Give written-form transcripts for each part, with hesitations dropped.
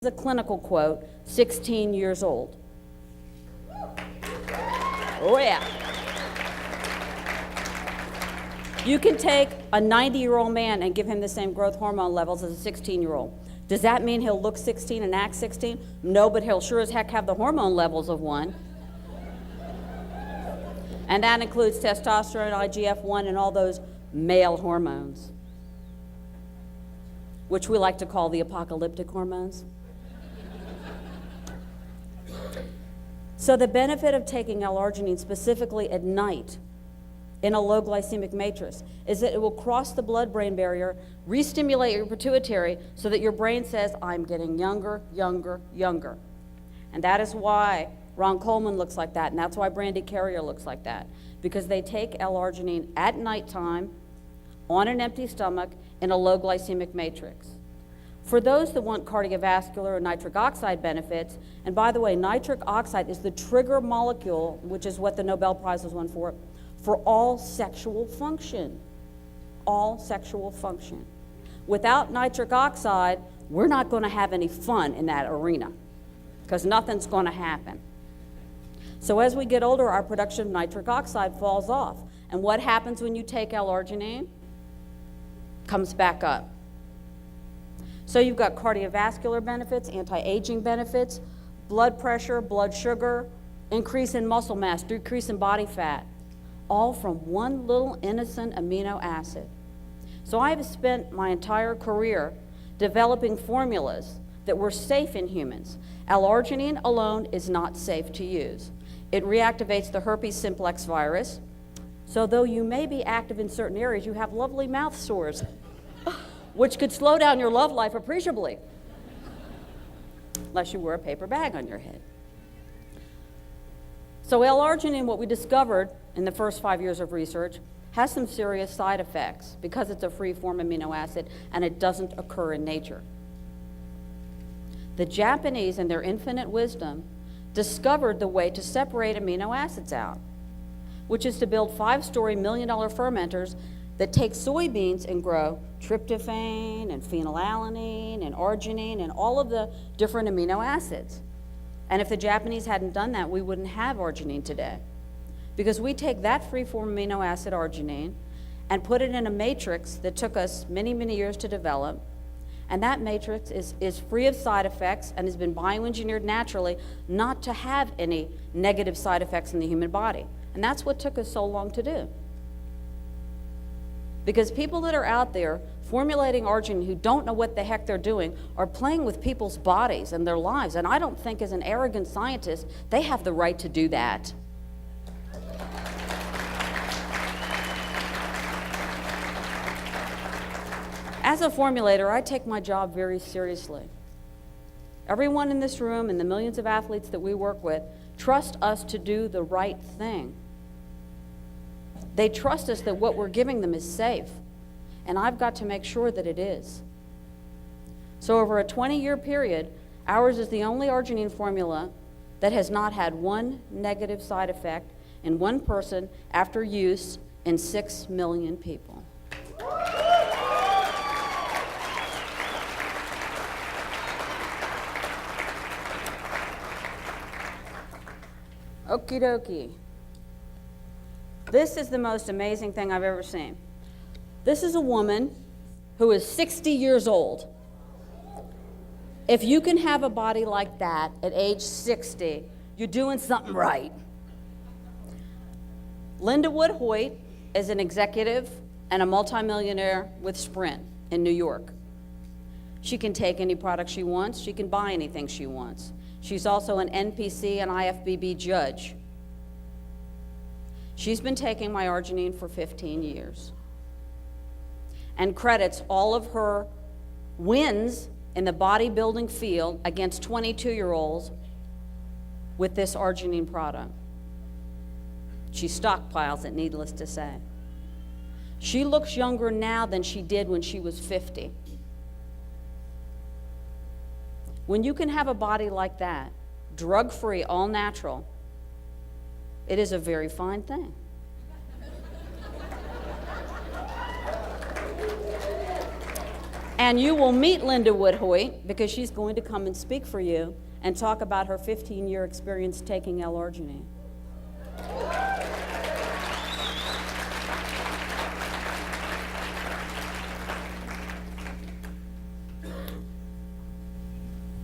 is a clinical quote, 16 years old. Oh yeah. You can take a 90-year-old man and give him the same growth hormone levels as a 16-year-old. Does that mean he'll look 16 and act 16? No, but he'll sure as heck have the hormone levels of one. And that includes testosterone, IGF-1, and all those male hormones, which we like to call the apocalyptic hormones. So the benefit of taking L-arginine specifically at night in a low glycemic matrix is that it will cross the blood-brain barrier, re-stimulate your pituitary so that your brain says, I'm getting younger, younger, younger. And that is why Ron Coleman looks like that, and that's why Brandy Carrier looks like that, because they take L-arginine at nighttime on an empty stomach in a low glycemic matrix. For those that want cardiovascular or nitric oxide benefits, and by the way, nitric oxide is the trigger molecule, which is what the Nobel Prize was won for all sexual function. All sexual function. Without nitric oxide, we're not going to have any fun in that arena, because nothing's going to happen. So as we get older, our production of nitric oxide falls off. And what happens when you take L-arginine? Comes back up. So you've got cardiovascular benefits, anti-aging benefits, blood pressure, blood sugar, increase in muscle mass, decrease in body fat, all from one little innocent amino acid. So I've spent my entire career developing formulas that were safe in humans. L-arginine alone is not safe to use. It reactivates the herpes simplex virus. So though you may be active in certain areas, you have lovely mouth sores, which could slow down your love life appreciably, unless you wear a paper bag on your head. So L-arginine, what we discovered in the first 5 years of research, has some serious side effects because it's a free-form amino acid and it doesn't occur in nature. The Japanese, in their infinite wisdom, discovered the way to separate amino acids out, which is to build 5-story million-dollar fermenters that take soybeans and grow tryptophan and phenylalanine and arginine and all of the different amino acids. And if the Japanese hadn't done that, we wouldn't have arginine today. Because we take that free-form amino acid arginine and put it in a matrix that took us many, many years to develop. And that matrix is free of side effects and has been bioengineered naturally not to have any negative side effects in the human body. And that's what took us so long to do. Because people that are out there formulating arginine who don't know what the heck they're doing are playing with people's bodies and their lives. And I don't think as an arrogant scientist, they have the right to do that. As a formulator, I take my job very seriously. Everyone in this room and the millions of athletes that we work with trust us to do the right thing. They trust us that what we're giving them is safe, and I've got to make sure that it is. So over a 20-year period, ours is the only arginine formula that has not had one negative side effect in one person after use in 6 million people. Okie dokie. This is the most amazing thing I've ever seen. This is a woman who is 60 years old. If you can have a body like that at age 60, you're doing something right. Linda Wood Hoyt is an executive and a multimillionaire with Sprint in New York. She can take any product she wants. She can buy anything she wants. She's also an NPC and IFBB judge. She's been taking my arginine for 15 years and credits all of her wins in the bodybuilding field against 22-year-olds with this arginine product. She stockpiles it, needless to say. She looks younger now than she did when she was 50. When you can have a body like that, drug-free, all natural, it is a very fine thing. And you will meet Linda Woodhoyt because she's going to come and speak for you and talk about her 15-year experience taking L-arginine.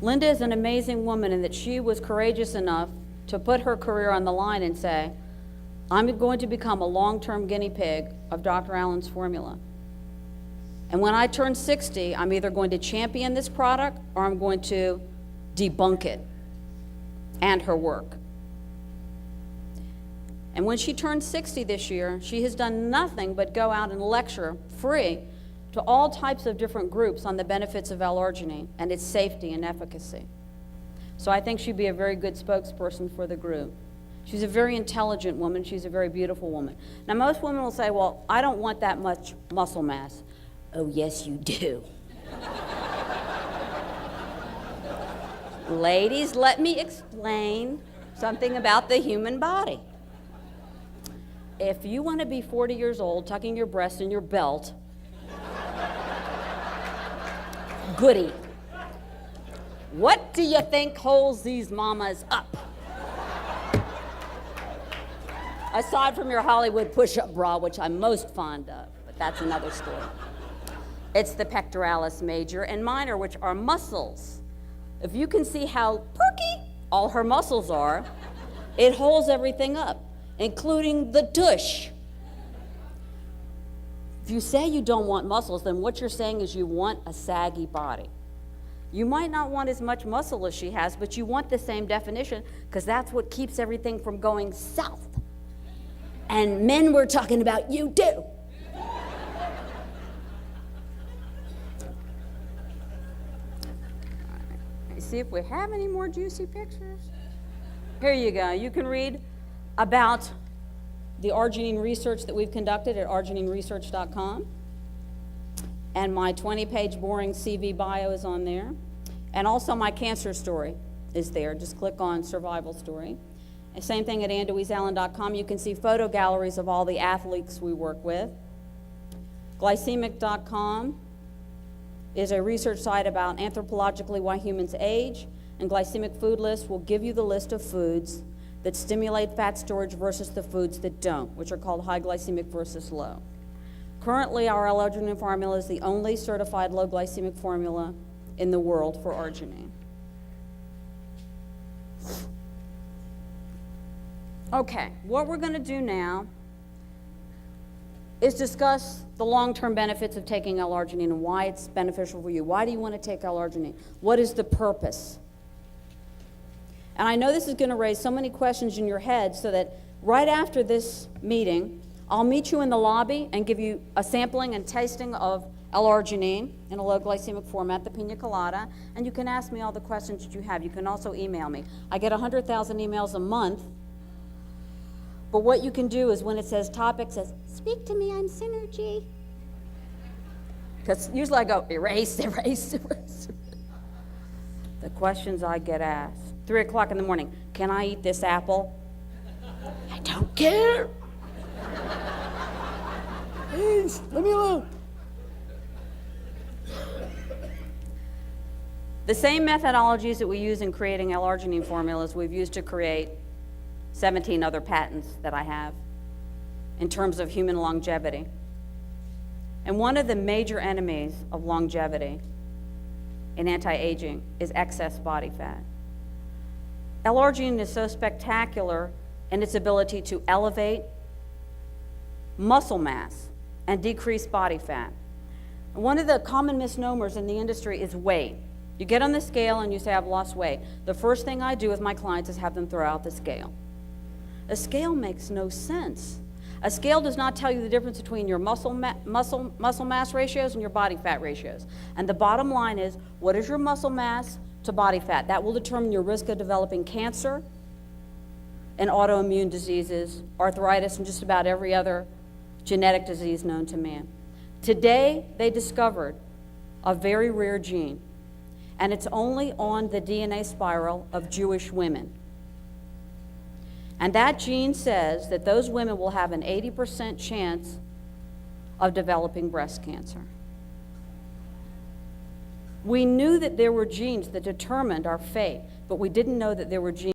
Linda is an amazing woman in that she was courageous enough to put her career on the line and say, I'm going to become a long-term guinea pig of Dr. Allen's formula. And when I turn 60, I'm either going to champion this product or I'm going to debunk it and her work. And when she turned 60 this year, she has done nothing but go out and lecture free to all types of different groups on the benefits of L-arginine and its safety and efficacy. So I think she'd be a very good spokesperson for the group. She's a very intelligent woman. She's a very beautiful woman. Now, most women will say, well, I don't want that much muscle mass. Oh, yes, you do. Ladies, let me explain something about the human body. If you want to be 40 years old, tucking your breasts in your belt, goody. What do you think holds these mamas up? Aside from your Hollywood push-up bra, which I'm most fond of, but that's another story. It's the pectoralis major and minor, which are muscles. If you can see how perky all her muscles are, it holds everything up, including the tush. If you say you don't want muscles, then what you're saying is you want a saggy body. You might not want as much muscle as she has, but you want the same definition because that's what keeps everything from going south. And men, we're talking about you too. Let's see if we have any more juicy pictures. Here you go. You can read about the arginine research that we've conducted at arginineresearch.com. And my 20-page boring CV bio is on there. And also my cancer story is there. Just click on survival story. And same thing at andeweezeallen.com. You can see photo galleries of all the athletes we work with. Glycemic.com is a research site about anthropologically why humans age. And Glycemic Food List will give you the list of foods that stimulate fat storage versus the foods that don't, which are called high glycemic versus low. Currently, our L-arginine formula is the only certified low glycemic formula in the world for arginine. Okay, what we're going to do now is discuss the long-term benefits of taking L-arginine and why it's beneficial for you. Why do you want to take L-arginine? What is the purpose? And I know this is going to raise so many questions in your head, so that right after this meeting, I'll meet you in the lobby and give you a sampling and tasting of L-arginine in a low glycemic format, the pina colada, and you can ask me all the questions that you have. You can also email me. I get 100,000 emails a month, but what you can do is when it says topic, says, speak to me on synergy. Because usually I go, erase, erase, erase. The questions I get asked. 3 o'clock in the morning, can I eat this apple? I don't care. Please, let me alone. The same methodologies that we use in creating L-arginine formulas we've used to create 17 other patents that I have in terms of human longevity. And one of the major enemies of longevity in anti-aging is excess body fat. L-arginine is so spectacular in its ability to elevate muscle mass and decrease body fat. One of the common misnomers in the industry is weight. You get on the scale and you say, I've lost weight. The first thing I do with my clients is have them throw out the scale. A scale makes no sense. A scale does not tell you the difference between your muscle mass ratios and your body fat ratios. And the bottom line is, what is your muscle mass to body fat? That will determine your risk of developing cancer and autoimmune diseases, arthritis, and just about every other genetic disease known to man. Today, they discovered a very rare gene, and it's only on the DNA spiral of Jewish women. And that gene says that those women will have an 80% chance of developing breast cancer. We knew that there were genes that determined our fate, but we didn't know that there were genes